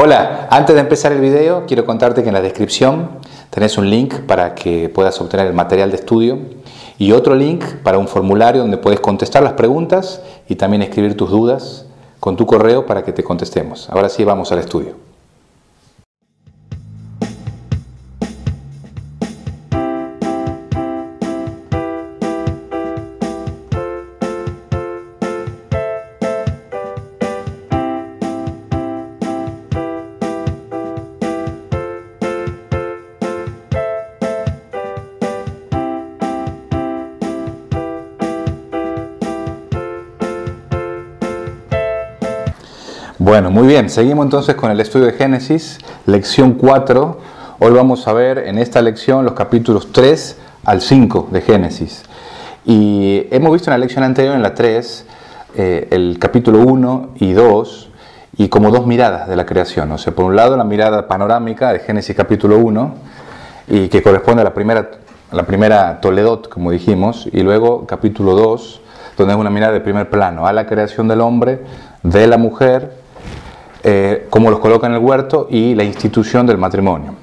Hola, antes de empezar el video quiero contarte que en la descripción tenés un link para que puedas obtener el material de estudio y otro link para un formulario donde puedes contestar las preguntas y también escribir tus dudas con tu correo para que te contestemos. Ahora sí, vamos al estudio. Bueno, muy bien, seguimos entonces con el estudio de Génesis, lección 4. Hoy vamos a ver en esta lección los capítulos 3 al 5 de Génesis. Y hemos visto en la lección anterior, en la 3, el capítulo 1 y 2, y como dos miradas de la creación. O sea, por un lado la mirada panorámica de Génesis capítulo 1, y que corresponde a la primera Toledot, como dijimos, y luego capítulo 2, donde es una mirada de primer plano, a la creación del hombre, de la mujer, cómo los coloca en el huerto y la institución del matrimonio.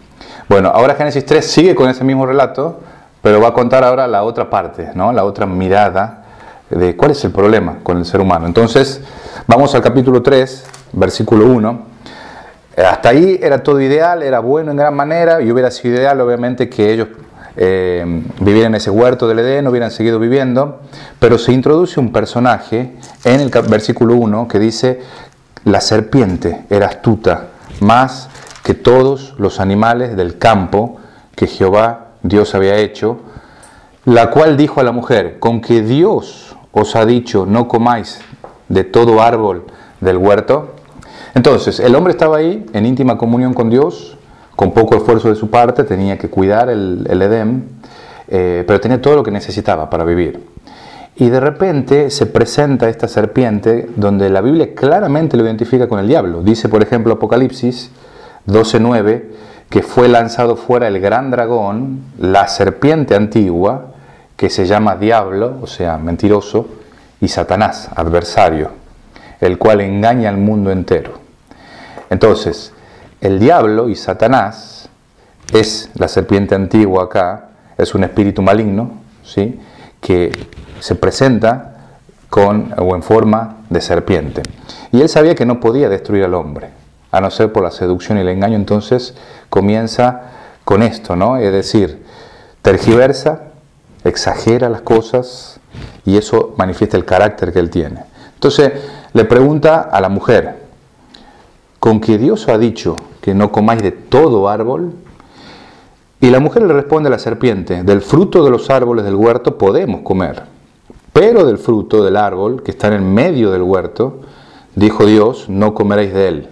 Bueno, ahora Génesis 3 sigue con ese mismo relato, pero va a contar ahora la otra parte, ¿no? La otra mirada de cuál es el problema con el ser humano. Entonces, vamos al capítulo 3, versículo 1. Hasta ahí era todo ideal, era bueno en gran manera, y hubiera sido ideal obviamente que ellos vivieran en ese huerto del Edén, hubieran seguido viviendo, pero se introduce un personaje en el versículo 1 que dice: la serpiente era astuta más que todos los animales del campo que Jehová Dios había hecho, la cual dijo a la mujer: con que Dios os ha dicho no comáis de todo árbol del huerto. Entonces el hombre estaba ahí en íntima comunión con Dios, con poco esfuerzo de su parte, tenía que cuidar el Edén, pero tenía todo lo que necesitaba para vivir. Y de repente se presenta esta serpiente donde la Biblia claramente lo identifica con el diablo. Dice, por ejemplo, Apocalipsis 12:9, que fue lanzado fuera el gran dragón, la serpiente antigua, que se llama diablo, o sea, mentiroso, y Satanás, adversario, el cual engaña al mundo entero. Entonces, el diablo y Satanás es la serpiente antigua acá, es un espíritu maligno, ¿sí?, que se presenta en forma de serpiente. Y él sabía que no podía destruir al hombre, a no ser por la seducción y el engaño. Entonces comienza con esto, ¿no? Es decir, tergiversa, exagera las cosas, y eso manifiesta el carácter que él tiene. Entonces le pregunta a la mujer: ¿con que Dios ha dicho que no comáis de todo árbol? Y la mujer le responde a la serpiente: del fruto de los árboles del huerto podemos comer, pero del fruto del árbol que está en el medio del huerto, dijo Dios, no comeréis de él,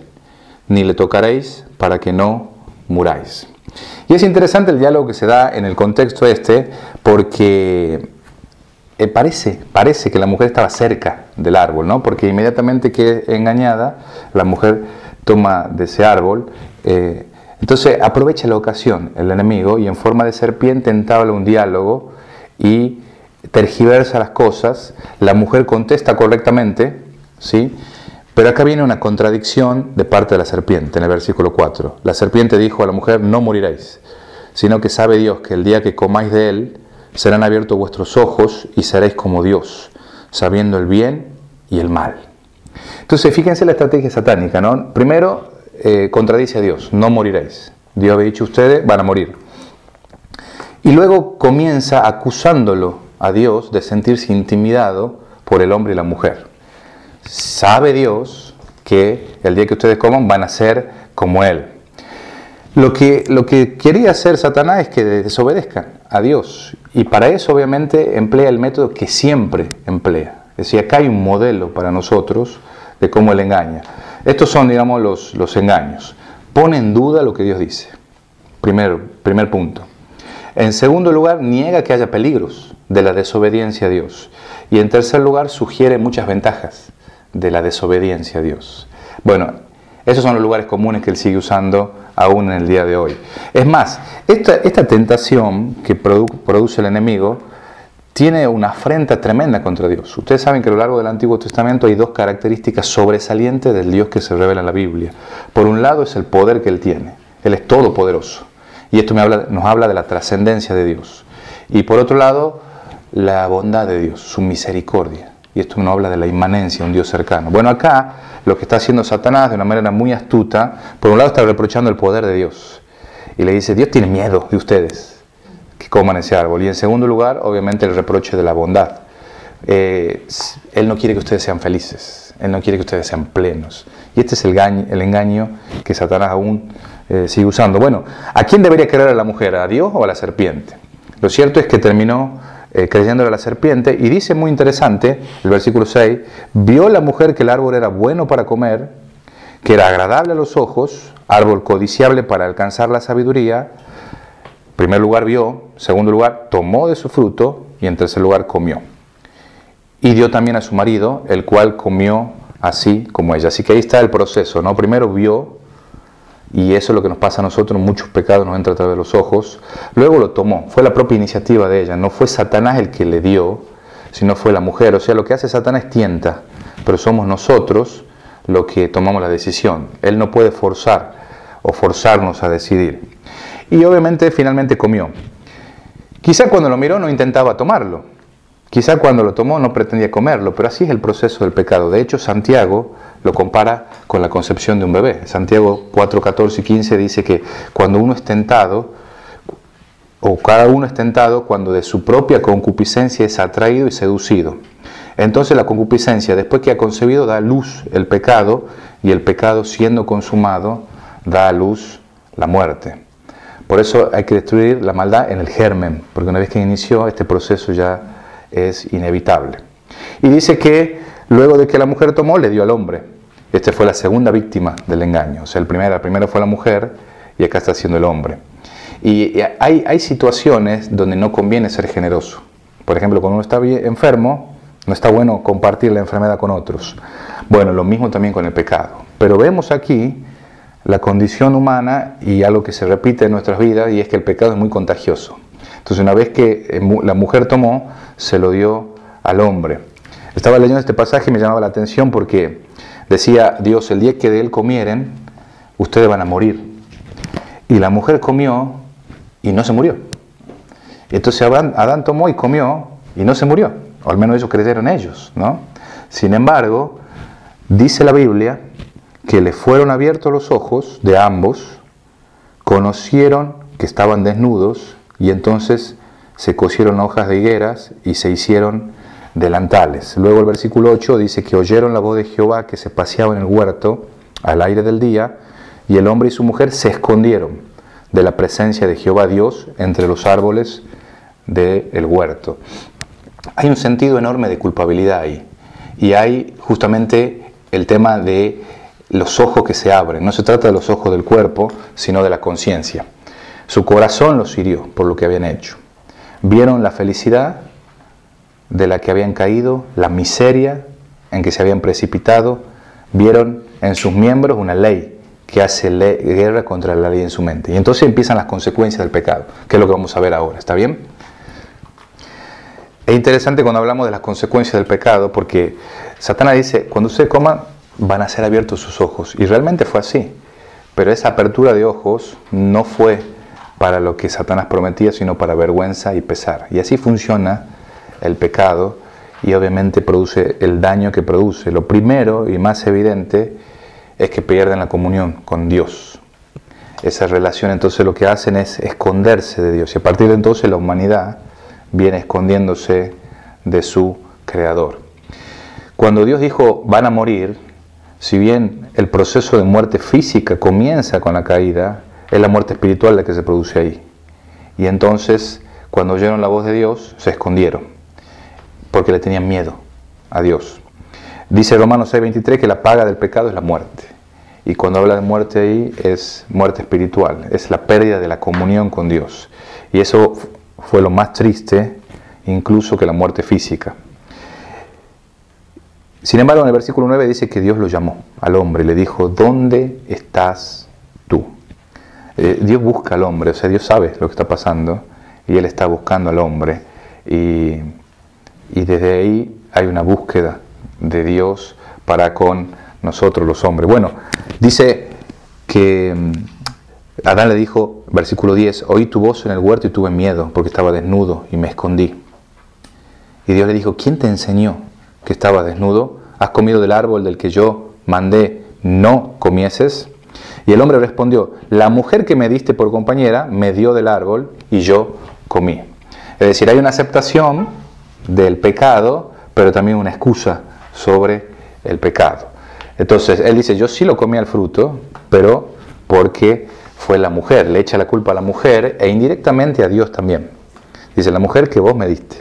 ni le tocaréis para que no muráis. Y es interesante el diálogo que se da en el contexto porque parece que la mujer estaba cerca del árbol, ¿no? Porque inmediatamente que es engañada, la mujer toma de ese árbol. Entonces aprovecha la ocasión el enemigo y en forma de serpiente entabla un diálogo y tergiversa las cosas. La mujer contesta correctamente, ¿sí? Pero acá viene una contradicción de parte de la serpiente en el versículo 4. La serpiente dijo a la mujer: no moriréis, sino que sabe Dios que el día que comáis de él serán abiertos vuestros ojos y seréis como Dios, sabiendo el bien y el mal. Entonces fíjense la estrategia satánica, ¿no? Primero contradice a Dios: no moriréis. Dios había dicho: ustedes van a morir. Y luego comienza acusándolo a Dios de sentirse intimidado por el hombre y la mujer. Sabe Dios que el día que ustedes coman van a ser como Él. Lo que quería hacer Satanás es que desobedezcan a Dios. Y para eso obviamente emplea el método que siempre emplea. Es decir, acá hay un modelo para nosotros de cómo Él engaña. Estos son, digamos, los engaños. Pone en duda lo que Dios dice. Primer punto. En segundo lugar, niega que haya peligros de la desobediencia a Dios. Y en tercer lugar, sugiere muchas ventajas de la desobediencia a Dios. Bueno, esos son los lugares comunes que él sigue usando aún en el día de hoy. Es más, esta tentación que produce el enemigo tiene una afrenta tremenda contra Dios. Ustedes saben que a lo largo del Antiguo Testamento hay dos características sobresalientes del Dios que se revela en la Biblia. Por un lado es el poder que Él tiene. Él es todopoderoso. Y esto nos habla de la trascendencia de Dios. Y por otro lado, la bondad de Dios, su misericordia. Y esto nos habla de la inmanencia, un Dios cercano. Bueno, acá lo que está haciendo Satanás de una manera muy astuta, por un lado está reprochando el poder de Dios. Y le dice, Dios tiene miedo de ustedes, que coman ese árbol. Y en segundo lugar, obviamente, el reproche de la bondad. Él no quiere que ustedes sean felices. Él no quiere que ustedes sean plenos. Y este es el engaño que Satanás aún sigue usando. Bueno, ¿a quién debería creer a la mujer? ¿A Dios o a la serpiente? Lo cierto es que terminó creyéndole a la serpiente, y dice muy interesante, el versículo 6, vio la mujer que el árbol era bueno para comer, que era agradable a los ojos, árbol codiciable para alcanzar la sabiduría. En primer lugar vio, en segundo lugar tomó de su fruto, y en tercer lugar comió. Y dio también a su marido, el cual comió así como ella. Así que ahí está el proceso, ¿no? Primero vio, y eso es lo que nos pasa a nosotros, muchos pecados nos entran a través de los ojos. Luego lo tomó, fue la propia iniciativa de ella, no fue Satanás el que le dio, sino fue la mujer. O sea, lo que hace Satanás tienta, pero somos nosotros los que tomamos la decisión. Él no puede forzar o forzarnos a decidir. Y obviamente finalmente comió. Quizá cuando lo miró no intentaba tomarlo, quizá cuando lo tomó no pretendía comerlo, pero así es el proceso del pecado. De hecho, Santiago lo compara con la concepción de un bebé. Santiago 4, 14 y 15 dice que cuando uno es tentado, o cada uno es tentado cuando de su propia concupiscencia es atraído y seducido. Entonces la concupiscencia, después que ha concebido, da a luz el pecado, y el pecado, siendo consumado, da a luz la muerte. Por eso hay que destruir la maldad en el germen, porque una vez que inició, este proceso ya es inevitable. Y dice que luego de que la mujer tomó, le dio al hombre. Esta fue la segunda víctima del engaño. O sea, la primera fue la mujer, y acá está siendo el hombre. Y hay situaciones donde no conviene ser generoso. Por ejemplo, cuando uno está enfermo, no está bueno compartir la enfermedad con otros. Bueno, lo mismo también con el pecado. Pero vemos aquí la condición humana y algo que se repite en nuestras vidas, y es que el pecado es muy contagioso. Entonces, una vez que la mujer tomó, se lo dio al hombre. Estaba leyendo este pasaje y me llamaba la atención porque decía Dios, el día que de él comieren, ustedes van a morir. Y la mujer comió y no se murió. Entonces Adán tomó y comió y no se murió. O al menos ellos creyeron ellos, ¿no? Sin embargo, dice la Biblia que le fueron abiertos los ojos de ambos, conocieron que estaban desnudos, y entonces se cosieron hojas de higueras y se hicieron delantales. Luego el versículo 8 dice que oyeron la voz de Jehová que se paseaba en el huerto al aire del día, y el hombre y su mujer se escondieron de la presencia de Jehová Dios entre los árboles del huerto. Hay un sentido enorme de culpabilidad ahí, y hay justamente el tema de los ojos que se abren. No se trata de los ojos del cuerpo, sino de la conciencia. Su corazón los hirió por lo que habían hecho. Vieron la felicidad de la que habían caído, la miseria en que se habían precipitado, vieron en sus miembros una ley que hace guerra contra la ley en su mente. Y entonces empiezan las consecuencias del pecado, que es lo que vamos a ver ahora. ¿Está bien? Es interesante cuando hablamos de las consecuencias del pecado, porque Satanás dice, cuando ustedes coman, van a ser abiertos sus ojos. Y realmente fue así. Pero esa apertura de ojos no fue para lo que Satanás prometía, sino para vergüenza y pesar. Y así funciona el pecado, y obviamente produce el daño que produce. Lo primero y más evidente es que pierden la comunión con Dios. Esa relación, entonces, lo que hacen es esconderse de Dios. Y a partir de entonces la humanidad viene escondiéndose de su Creador. Cuando Dios dijo, van a morir, si bien el proceso de muerte física comienza con la caída, es la muerte espiritual la que se produce ahí. Y entonces, cuando oyeron la voz de Dios, se escondieron, porque le tenían miedo a Dios. Dice Romanos 6:23 que la paga del pecado es la muerte. Y cuando habla de muerte ahí, es muerte espiritual, es la pérdida de la comunión con Dios. Y eso fue lo más triste, incluso que la muerte física. Sin embargo, en el versículo 9 dice que Dios lo llamó al hombre y le dijo, ¿dónde estás tú? Dios busca al hombre, o sea, Dios sabe lo que está pasando y Él está buscando al hombre. Y y desde ahí hay una búsqueda de Dios para con nosotros los hombres. Bueno, dice que Adán le dijo, versículo 10, oí tu voz en el huerto y tuve miedo porque estaba desnudo y me escondí. Y Dios le dijo, ¿quién te enseñó que estabas desnudo? ¿Has comido del árbol del que yo mandé no comieses? Y el hombre respondió, la mujer que me diste por compañera me dio del árbol y yo comí. Es decir, hay una aceptación del pecado, pero también una excusa sobre el pecado. Entonces, él dice, yo sí lo comí al fruto, pero porque fue la mujer. Le echa la culpa a la mujer e indirectamente a Dios también. Dice, la mujer que vos me diste.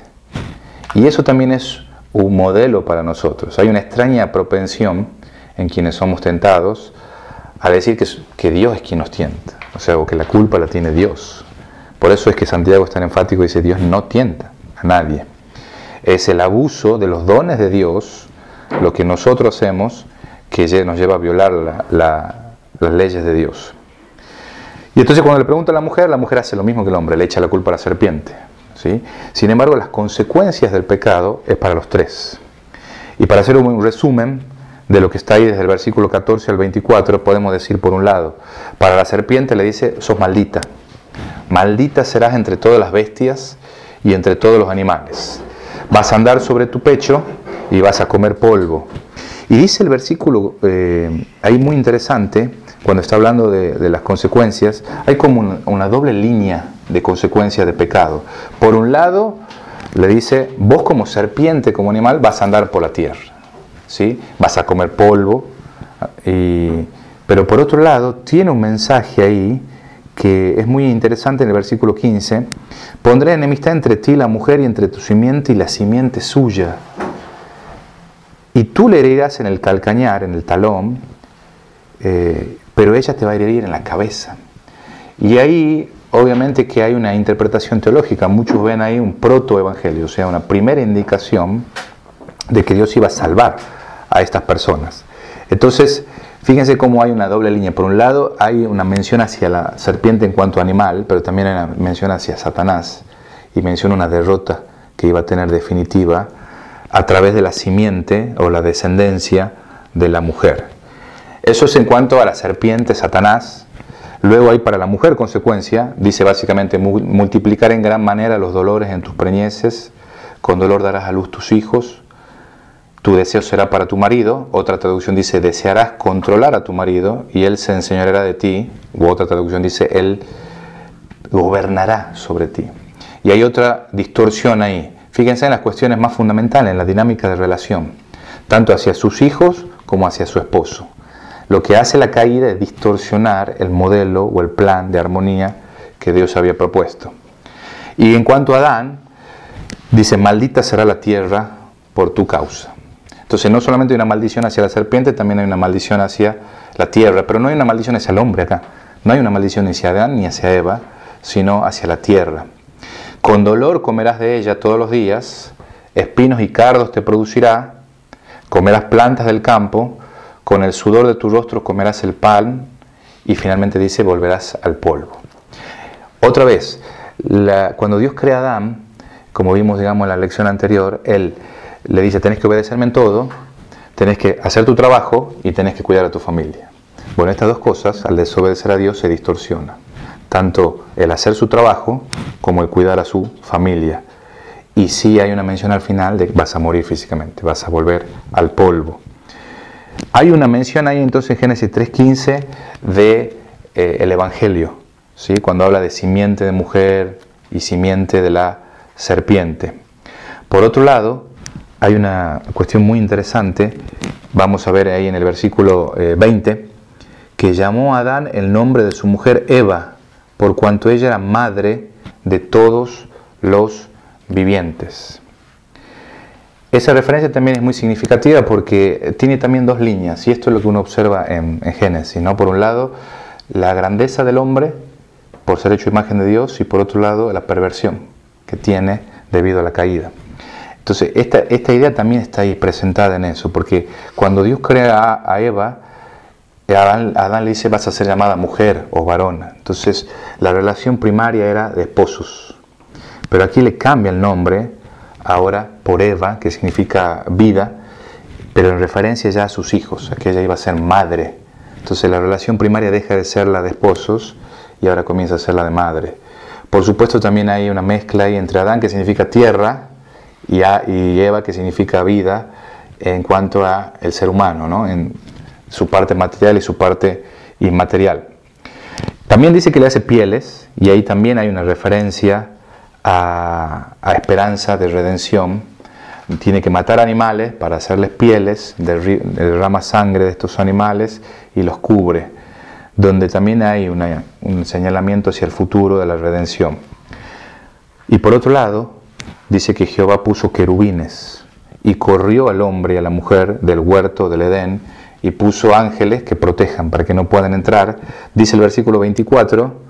Y eso también es un modelo para nosotros. Hay una extraña propensión en quienes somos tentados a decir que Dios es quien nos tienta. O sea, o que la culpa la tiene Dios. Por eso es que Santiago es tan enfático y dice, Dios no tienta a nadie. Es el abuso de los dones de Dios, lo que nosotros hacemos, que nos lleva a violar las leyes de Dios. Y entonces cuando le pregunta a la mujer hace lo mismo que el hombre, le echa la culpa a la serpiente. ¿Sí? Sin embargo, las consecuencias del pecado es para los tres. Y para hacer un resumen de lo que está ahí desde el versículo 14 al 24, podemos decir por un lado, para la serpiente le dice, sos maldita. Maldita serás entre todas las bestias y entre todos los animales. Vas a andar sobre tu pecho y vas a comer polvo. Y dice el versículo ahí muy interesante, cuando está hablando de las consecuencias, hay como una doble línea de consecuencias de pecado. Por un lado, le dice, vos como serpiente, como animal, vas a andar por la tierra, ¿sí? Vas a comer polvo. Pero por otro lado, tiene un mensaje ahí que es muy interesante en el versículo 15. Pondré enemistad entre ti y la mujer y entre tu simiente y la simiente suya. Y tú le herirás en el calcañar, en el talón, pero ella te va a herir en la cabeza. Y ahí, obviamente que hay una interpretación teológica. Muchos ven ahí un protoevangelio, o sea, una primera indicación de que Dios iba a salvar a estas personas. Entonces, fíjense cómo hay una doble línea. Por un lado, hay una mención hacia la serpiente en cuanto a animal, pero también hay una mención hacia Satanás, y menciona una derrota que iba a tener definitiva a través de la simiente o la descendencia de la mujer. Eso es en cuanto a la serpiente, Satanás. Luego hay para la mujer consecuencia, dice básicamente, multiplicar en gran manera los dolores en tus preñeces, con dolor darás a luz tus hijos, tu deseo será para tu marido. Otra traducción dice, desearás controlar a tu marido y él se enseñoreará de ti. U otra traducción dice, él gobernará sobre ti. Y hay otra distorsión ahí. Fíjense en las cuestiones más fundamentales, en la dinámica de relación, tanto hacia sus hijos como hacia su esposo. Lo que hace la caída es distorsionar el modelo o el plan de armonía que Dios había propuesto. Y en cuanto a Adán, dice, maldita será la tierra por tu causa. Entonces no solamente hay una maldición hacia la serpiente, también hay una maldición hacia la tierra, pero no hay una maldición hacia el hombre acá. No hay una maldición ni hacia Adán ni hacia Eva, sino hacia la tierra. Con dolor comerás de ella todos los días, espinos y cardos te producirá, comerás plantas del campo, con el sudor de tu rostro comerás el pan, y finalmente dice, volverás al polvo. Otra vez, cuando Dios crea a Adán, como vimos digamos en la lección anterior, Él le dice, tenés que obedecerme en todo, tenés que hacer tu trabajo y tenés que cuidar a tu familia. Bueno, estas dos cosas, al desobedecer a Dios, se distorsionan. Tanto el hacer su trabajo como el cuidar a su familia. Y sí hay una mención al final de que vas a morir físicamente, vas a volver al polvo. Hay una mención ahí entonces en Génesis 3.15 de el Evangelio, ¿sí? Cuando habla de simiente de mujer y simiente de la serpiente. Por otro lado, hay una cuestión muy interesante, vamos a ver ahí en el versículo 20, que llamó a Adán el nombre de su mujer Eva, por cuanto ella era madre de todos los vivientes. Esa referencia también es muy significativa porque tiene también dos líneas, y esto es lo que uno observa en Génesis, ¿no? Por un lado, la grandeza del hombre por ser hecho imagen de Dios, y por otro lado, la perversión que tiene debido a la caída. Entonces, esta idea también está ahí presentada en eso, porque cuando Dios crea a Eva, Adán le dice, vas a ser llamada mujer o varona. Entonces, la relación primaria era de esposos. Pero aquí le cambia el nombre ahora por Eva, que significa vida, pero en referencia ya a sus hijos, a que ella iba a ser madre. Entonces la relación primaria deja de ser la de esposos y ahora comienza a ser la de madre. Por supuesto también hay una mezcla ahí entre Adán, que significa tierra, y Eva, que significa vida, en cuanto a el ser humano, ¿no? En su parte material y su parte inmaterial. También dice que le hace pieles, y ahí también hay una referencia a esperanza de redención. Tiene que matar animales para hacerles pieles, derrama sangre de estos animales y los cubre, donde también hay un señalamiento hacia el futuro de la redención. Y por otro lado, dice que Jehová puso querubines y corrió al hombre y a la mujer del huerto del Edén y puso ángeles que protejan para que no puedan entrar. Dice el versículo 24,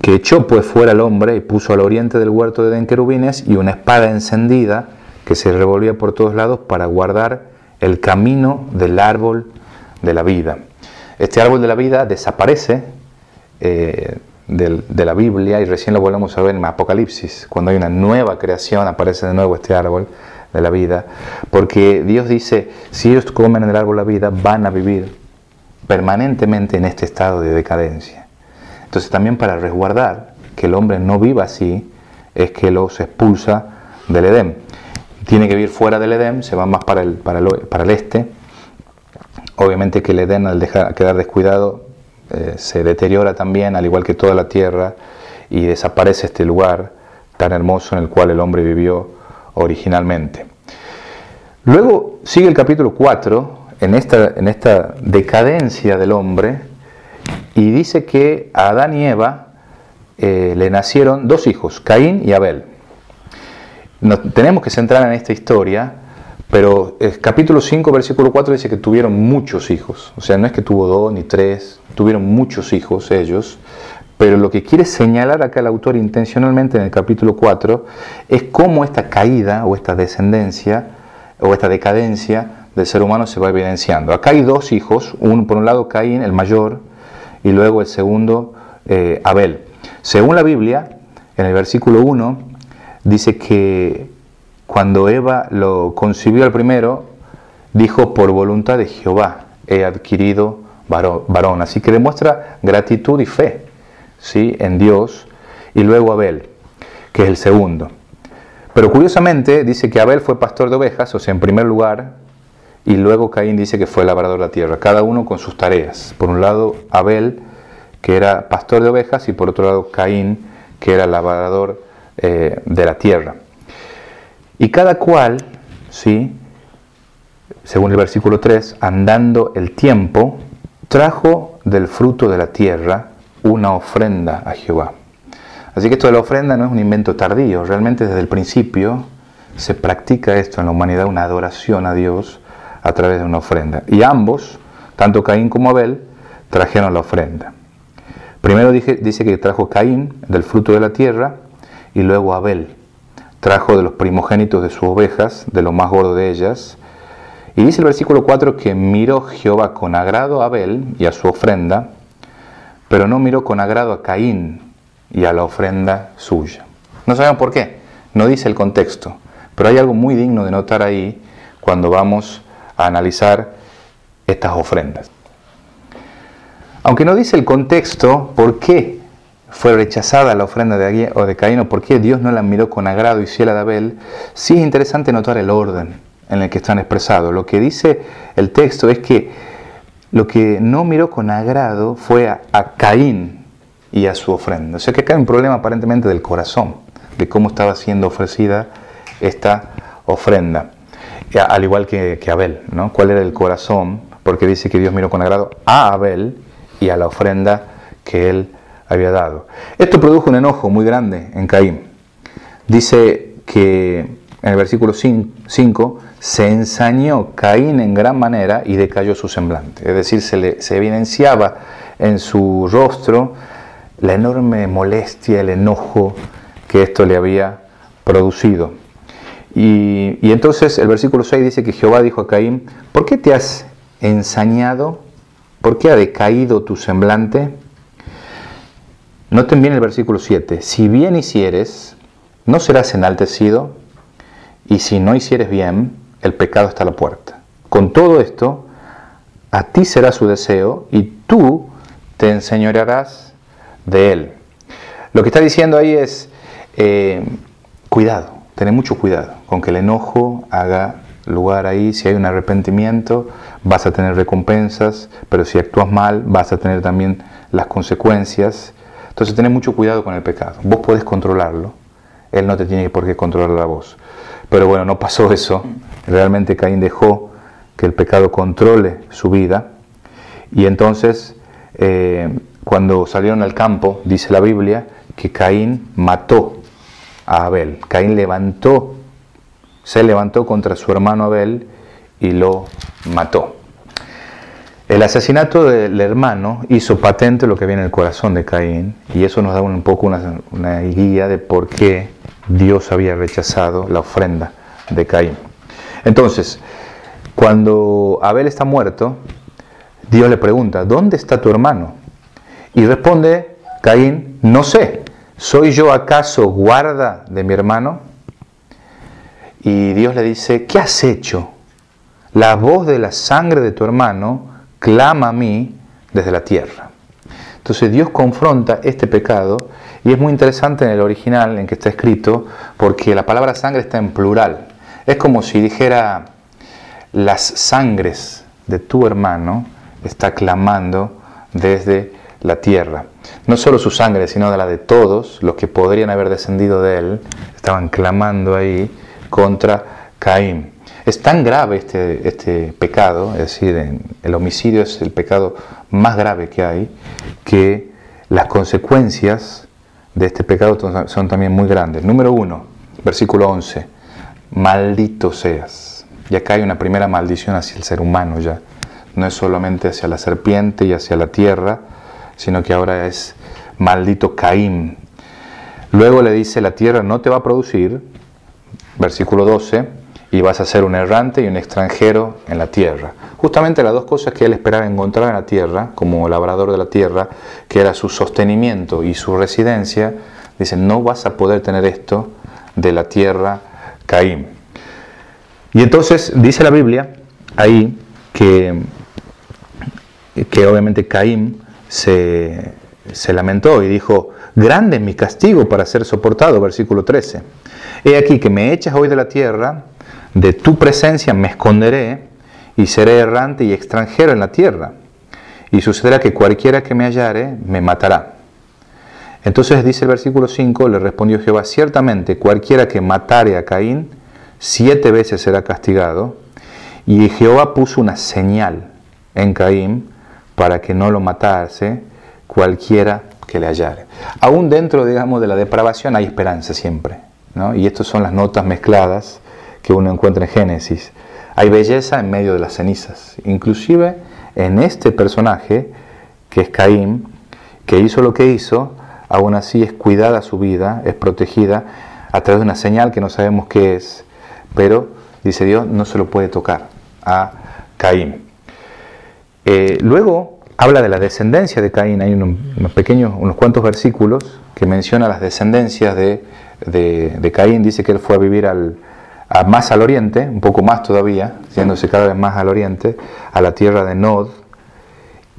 que echó pues fuera al hombre y puso al oriente del huerto de Edén querubines y una espada encendida que se revolvía por todos lados para guardar el camino del árbol de la vida. Este árbol de la vida desaparece de la Biblia y recién lo volvemos a ver en Apocalipsis. Cuando hay una nueva creación aparece de nuevo este árbol de la vida, porque Dios dice, si ellos comen el árbol de la vida van a vivir permanentemente en este estado de decadencia. Entonces también para resguardar que el hombre no viva así, es que los expulsa del Edén. Tiene que vivir fuera del Edén, se va más para el este. Obviamente que el Edén, al quedar descuidado, se deteriora también, al igual que toda la tierra, y desaparece este lugar tan hermoso en el cual el hombre vivió originalmente. Luego sigue el capítulo 4, en esta decadencia del hombre, y dice que a Adán y Eva le nacieron dos hijos, Caín y Abel. Tenemos que centrar en esta historia, pero el capítulo 5, versículo 4 dice que tuvieron muchos hijos. O sea, no es que tuvo 2 ni 3, tuvieron muchos hijos ellos. Pero lo que quiere señalar acá el autor intencionalmente en el capítulo 4 es cómo esta caída o esta descendencia o esta decadencia del ser humano se va evidenciando. Acá hay dos hijos, por un lado Caín, el mayor, y luego el segundo, Abel. Según la Biblia, en el versículo 1, dice que cuando Eva lo concibió al primero, dijo, por voluntad de Jehová he adquirido varón. Así que demuestra gratitud y fe, ¿sí?, en Dios. Y luego Abel, que es el segundo. Pero curiosamente dice que Abel fue pastor de ovejas, o sea, en primer lugar, y luego Caín dice que fue labrador de la tierra, cada uno con sus tareas. Por un lado Abel, que era pastor de ovejas, y por otro lado Caín, que era labrador de la tierra. Y cada cual, ¿sí?, según el versículo 3, andando el tiempo, trajo del fruto de la tierra una ofrenda a Jehová. Así que esto de la ofrenda no es un invento tardío, realmente desde el principio se practica esto en la humanidad, una adoración a Dios a través de una ofrenda. Y ambos, tanto Caín como Abel, trajeron la ofrenda. Primero dice que trajo Caín del fruto de la tierra, y luego Abel trajo de los primogénitos de sus ovejas, de lo más gordo de ellas. Y dice el versículo 4 que miró Jehová con agrado a Abel y a su ofrenda, pero no miró con agrado a Caín y a la ofrenda suya. No sabemos por qué, no dice el contexto, pero hay algo muy digno de notar ahí cuando vamos a analizar estas ofrendas. Aunque no dice el contexto, ¿por qué fue rechazada la ofrenda de Caín o por qué Dios no la miró con agrado y sí la de Abel? Sí es interesante notar el orden en el que están expresados. Lo que dice el texto es que lo que no miró con agrado fue a Caín y a su ofrenda. O sea que acá hay un problema aparentemente del corazón, de cómo estaba siendo ofrecida esta ofrenda, al igual que Abel, ¿no? ¿Cuál era el corazón? Porque dice que Dios miró con agrado a Abel y a la ofrenda que él había dado. Esto produjo un enojo muy grande en Caín. Dice que en el versículo 5, se ensañó Caín en gran manera y decayó su semblante. Es decir, se evidenciaba en su rostro la enorme molestia, el enojo que esto le había producido. Y entonces el versículo 6 dice que Jehová dijo a Caín, ¿por qué te has ensañado? ¿Por qué ha decaído tu semblante? Noten bien el versículo 7. Si bien hicieres, ¿no serás enaltecido? y si no hicieres bien, el pecado está a la puerta. Con todo esto, a ti será su deseo y tú te enseñorearás de él. Lo que está diciendo ahí es, cuidado, ten mucho cuidado con que el enojo haga lugar ahí. Si hay un arrepentimiento, vas a tener recompensas, pero si actúas mal, vas a tener también las consecuencias. Entonces, ten mucho cuidado con el pecado. Vos podés controlarlo, él no te tiene por qué controlar a vos. Pero bueno, no pasó eso. Realmente Caín dejó que el pecado controle su vida. Y entonces, cuando salieron al campo, dice la Biblia, que Caín mató a Abel. Caín se levantó contra su hermano Abel y lo mató. El asesinato del hermano hizo patente lo que había en el corazón de Caín, y eso nos da un poco una guía de por qué Dios había rechazado la ofrenda de Caín. Entonces, cuando Abel está muerto, Dios le pregunta, ¿dónde está tu hermano? Y responde Caín, no sé, ¿soy yo acaso guarda de mi hermano? Y Dios le dice, ¿qué has hecho? La voz de la sangre de tu hermano clama a mí desde la tierra. Entonces Dios confronta este pecado, y es muy interesante en el original en que está escrito, porque la palabra sangre está en plural. Es como si dijera, las sangres de tu hermano está clamando desde la tierra. No solo su sangre, sino de la de todos los que podrían haber descendido de él, estaban clamando ahí contra Caín. Es tan grave este pecado, es decir, el homicidio es el pecado más grave que hay, que las consecuencias de este pecado son también muy grandes. Número 1, versículo 11, maldito seas. Y acá hay una primera maldición hacia el ser humano ya. No es solamente hacia la serpiente y hacia la tierra, sino que ahora es maldito Caín. Luego le dice, la tierra no te va a producir, versículo 12, y vas a ser un errante y un extranjero en la tierra. Justamente las dos cosas que él esperaba encontrar en la tierra, como labrador de la tierra, que era su sostenimiento y su residencia, dice, no vas a poder tener esto de la tierra, Caín. Y entonces dice la Biblia ahí que obviamente Caín se lamentó y dijo, grande es mi castigo para ser soportado, versículo 13. He aquí que me echas hoy de la tierra, de tu presencia me esconderé y seré errante y extranjero en la tierra. Y sucederá que cualquiera que me hallare me matará. Entonces dice el versículo 5, le respondió Jehová, ciertamente cualquiera que matare a Caín, 7 veces será castigado. Y Jehová puso una señal en Caín para que no lo matase cualquiera que le hallare. Aún dentro, digamos, de la depravación hay esperanza siempre, ¿no? Y estas son las notas mezcladas que uno encuentra en Génesis. Hay belleza en medio de las cenizas. Inclusive en este personaje, que es Caín, que hizo lo que hizo, aún así es cuidada su vida, es protegida a través de una señal que no sabemos qué es, pero, dice Dios, no se lo puede tocar a Caín. Luego habla de la descendencia de Caín. Hay unos cuantos versículos que menciona las descendencias de Caín. Dice que él fue a vivir más al oriente, un poco más todavía, yéndose cada vez más al oriente, a la tierra de Nod,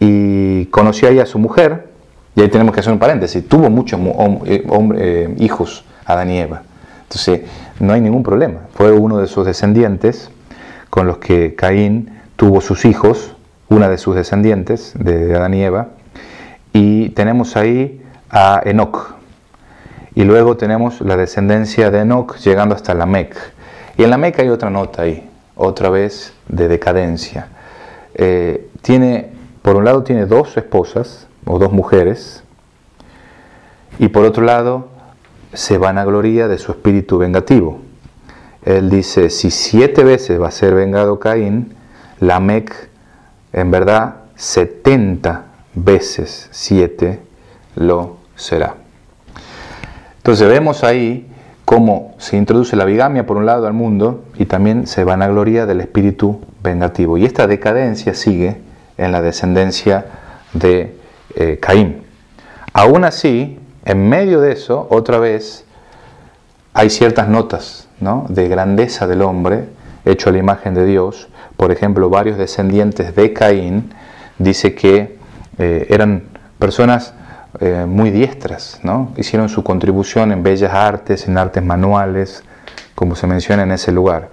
y conoció ahí a su mujer, y ahí tenemos que hacer un paréntesis, tuvo muchos hijos, Adán y Eva. Entonces, no hay ningún problema. Fue uno de sus descendientes con los que Caín tuvo sus hijos, una de sus descendientes, de Adán y Eva, y tenemos ahí a Enoc. Y luego tenemos la descendencia de Enoc llegando hasta Lamec. Y en Lamec hay otra nota ahí, otra vez de decadencia. Por un lado tiene 2 esposas, o 2 mujeres, y por otro lado se vanagloria de su espíritu vengativo. Él dice, si 7 veces va a ser vengado Caín, Lamec, en verdad, 70 veces 7 lo será. Entonces vemos ahí cómo se introduce la bigamia por un lado al mundo y también se vanagloria del espíritu vengativo. Y esta decadencia sigue en la descendencia de Caín. Aún así, en medio de eso, otra vez, hay ciertas notas, ¿no?, de grandeza del hombre hecho a la imagen de Dios. Por ejemplo, varios descendientes de Caín dice que eran personas muy diestras, ¿no? Hicieron su contribución en bellas artes, en artes manuales, como se menciona en ese lugar.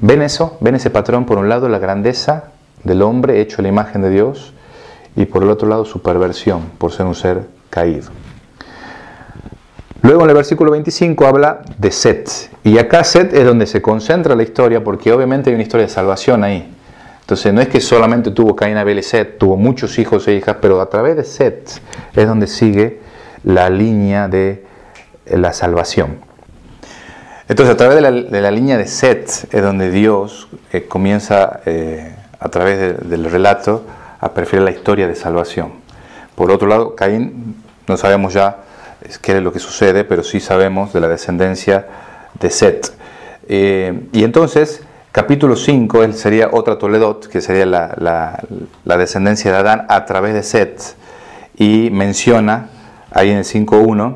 ¿Ven eso? ¿Ven ese patrón? Por un lado, la grandeza del hombre hecho a la imagen de Dios, y por el otro lado, su perversión por ser un ser caído. Luego en el versículo 25 habla de Set, y acá Set es donde se concentra la historia, porque obviamente hay una historia de salvación ahí. Entonces no es que solamente tuvo Caín, Abel y Set, tuvo muchos hijos e hijas, pero a través de Set es donde sigue la línea de la salvación. Entonces a través de la línea de Set es donde Dios comienza a través del relato a perfilar la historia de salvación. Por otro lado, Caín, no sabemos ya qué es lo que sucede, pero sí sabemos de la descendencia de Set. Y entonces, capítulo 5 sería otra Toledot, que sería la descendencia de Adán a través de Set, y menciona ahí en el 5.1,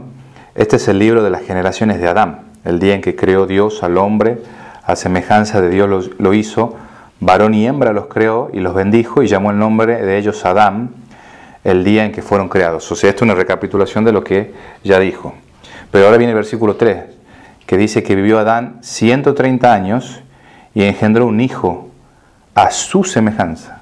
este es el libro de las generaciones de Adán, el día en que creó Dios al hombre, a semejanza de Dios lo hizo, varón y hembra los creó y los bendijo y llamó el nombre de ellos Adán, el día en que fueron creados. O sea, esto es una recapitulación de lo que ya dijo. Pero ahora viene el versículo 3, que dice que vivió Adán 130 años y engendró un hijo a su semejanza,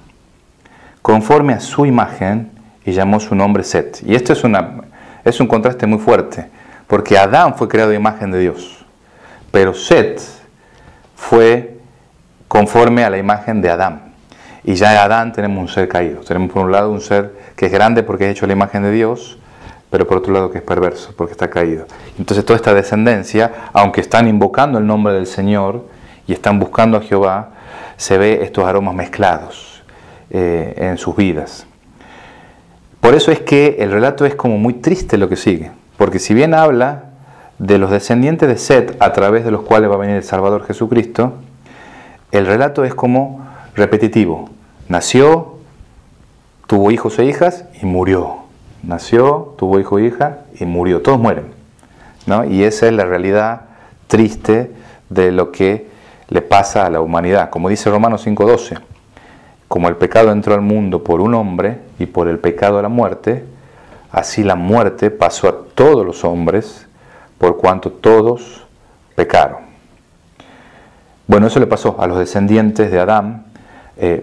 conforme a su imagen, y llamó su nombre Set. Y esto es un contraste muy fuerte, porque Adán fue creado a imagen de Dios, pero Set fue conforme a la imagen de Adán. Y ya en Adán tenemos un ser caído. Tenemos por un lado un ser que es grande porque es hecho a la imagen de Dios, pero por otro lado que es perverso porque está caído. Entonces toda esta descendencia, aunque están invocando el nombre del Señor y están buscando a Jehová, se ve estos aromas mezclados en sus vidas. Por eso es que el relato es como muy triste lo que sigue, porque si bien habla de los descendientes de Set a través de los cuales va a venir el Salvador Jesucristo, el relato es como repetitivo. Nació, tuvo hijos e hijas y murió. Nació, tuvo hijo e hija y murió. Todos mueren, ¿no? Y esa es la realidad triste de lo que le pasa a la humanidad. Como dice Romanos 5.12, como el pecado entró al mundo por un hombre y por el pecado a la muerte, así la muerte pasó a todos los hombres por cuanto todos pecaron. Bueno, eso le pasó a los descendientes de Adán.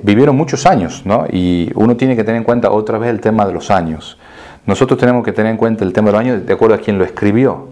Vivieron muchos años, ¿no? Y uno tiene que tener en cuenta otra vez el tema de los años. Nosotros tenemos que tener en cuenta el tema de los años de acuerdo a quien lo escribió.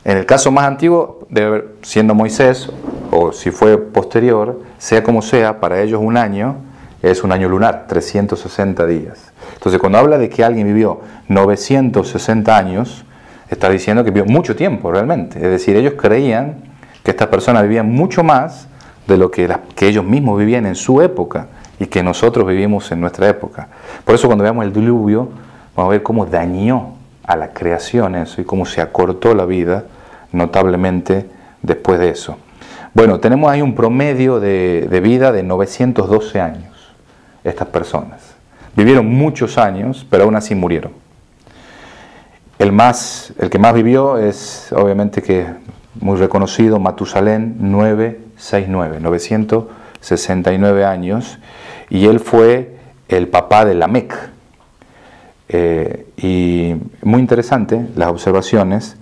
En el caso más antiguo, debe haber, siendo Moisés, o si fue posterior, sea como sea, para ellos un año es un año lunar, 360 días. Entonces, cuando habla de que alguien vivió 960 años, está diciendo que vivió mucho tiempo realmente. Es decir, ellos creían que estas personas vivían mucho más de lo que ellos mismos vivían en su época y que nosotros vivimos en nuestra época. Por eso cuando veamos el diluvio, vamos a ver cómo dañó a la creación eso y cómo se acortó la vida notablemente después de eso. Bueno, tenemos ahí un promedio de vida de 912 años, estas personas. Vivieron muchos años, pero aún así murieron. El que más vivió es obviamente que muy reconocido, Matusalén, 969 años, y él fue el papá de Lamec. Y muy interesante las observaciones,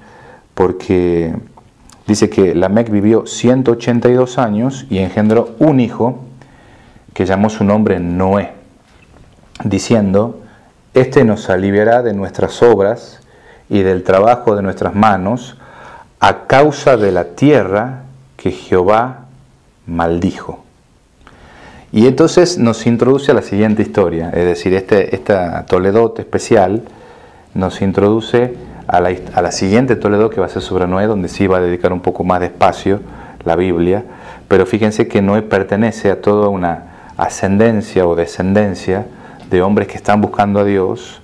porque dice que Lamec vivió 182 años y engendró un hijo que llamó su nombre Noé, diciendo: este nos aliviará de nuestras obras y del trabajo de nuestras manos, a causa de la tierra que Jehová maldijo. Y entonces nos introduce a la siguiente historia, es decir, esta Toledot especial nos introduce a la siguiente Toledot que va a ser sobre Noé, donde sí va a dedicar un poco más de espacio la Biblia, pero fíjense que Noé pertenece a toda una ascendencia o descendencia de hombres que están buscando a Dios.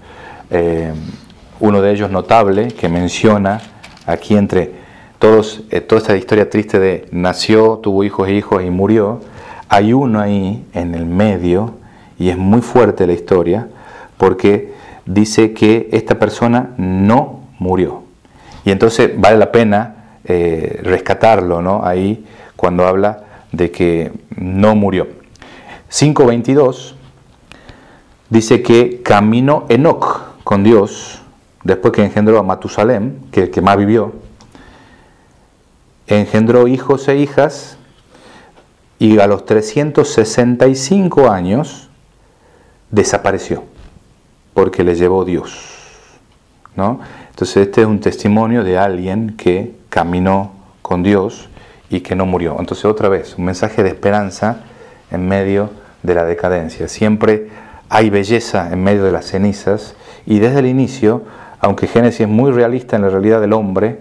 Uno de ellos notable, que menciona aquí entre toda esta historia triste de nació, tuvo hijos e hijos y murió, hay uno ahí en el medio, y es muy fuerte la historia, porque dice que esta persona no murió. Y entonces vale la pena rescatarlo, ¿no? Ahí cuando habla de que no murió. 5:22 dice que caminó Enoc con Dios después que engendró a Matusalem, que el que más vivió, engendró hijos e hijas, y a los 365 años desapareció porque le llevó Dios, ¿no? Entonces este es un testimonio de alguien que caminó con Dios y que no murió. Entonces otra vez, un mensaje de esperanza en medio de la decadencia. Siempre hay belleza en medio de las cenizas, y desde el inicio, aunque Génesis es muy realista en la realidad del hombre,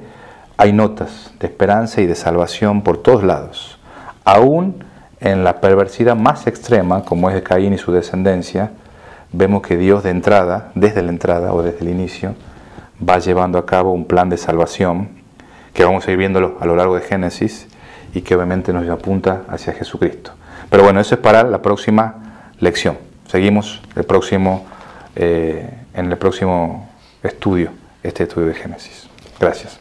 hay notas de esperanza y de salvación por todos lados. Aún en la perversidad más extrema, como es de Caín y su descendencia, vemos que Dios desde la entrada o desde el inicio, va llevando a cabo un plan de salvación que vamos a ir viéndolo a lo largo de Génesis y que obviamente nos apunta hacia Jesucristo. Pero bueno, eso es para la próxima lección. Seguimos en el próximo estudio, este estudio de Génesis. Gracias.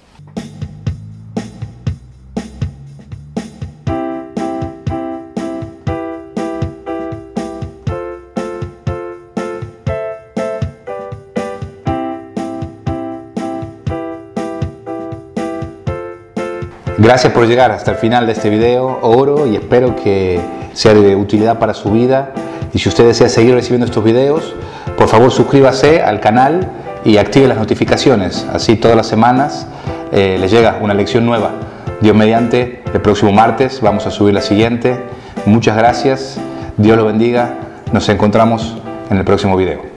Gracias por llegar hasta el final de este video. Oro y espero que sea de utilidad para su vida. Y si usted desea seguir recibiendo estos videos, por favor suscríbase al canal y active las notificaciones. Así todas las semanas les llega una lección nueva. Dios mediante, el próximo martes vamos a subir la siguiente. Muchas gracias. Dios lo bendiga. Nos encontramos en el próximo video.